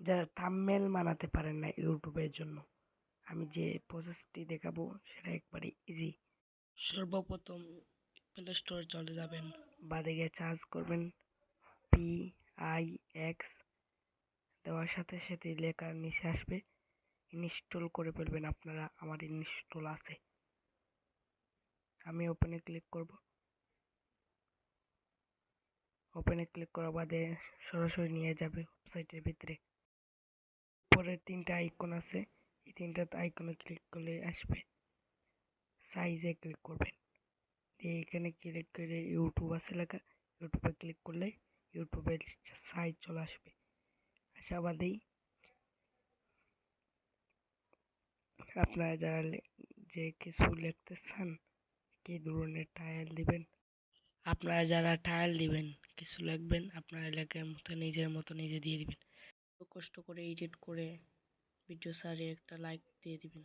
যারা থাম্বনেল বানাতে পারেন না ইউটিউবের জন্য, আমি যে প্রসেসটি দেখাবো সেটা একবারে ইজি। সর্বপ্রথম প্লে স্টোরে চলে যাবেন, বাদিকে চার্জ করবেন PIX, দেওয়ার সাথে সাথে লেখার নিচে আসবে ইনস্টল করে ফেলবেন আপনারা। আমার ইনস্টল আছে, আমি ওপেনে ক্লিক করব। ওপেনে ক্লিক করার বাদে সরাসরি নিয়ে যাবে ওয়েবসাইটের ভিতরে। পরের তিনটা আইকন আছে, এই তিনটা আইকনে ক্লিক করলে আসবে, সাইজে ক্লিক করবেন, দিয়ে এখানে ক্লিক করে ইউটিউব আছে লেখা, ইউটিউবে ক্লিক করলে ইউটিউবের সাইজ চলে আসবে। আসা বাদেই আপনারা যারা যে কিছু লিখতে চান, কি ধরনের টাইল দিবেন, আপনারা যারা টাইল দিবেন কিছু লিখবেন, আপনারা লেখার মতো নিজের মতো নিজে দিয়ে দিবেন। কষ্ট করে এডিট করে ভিডিও সারিয়ে একটা লাইক দিয়ে দিবেন।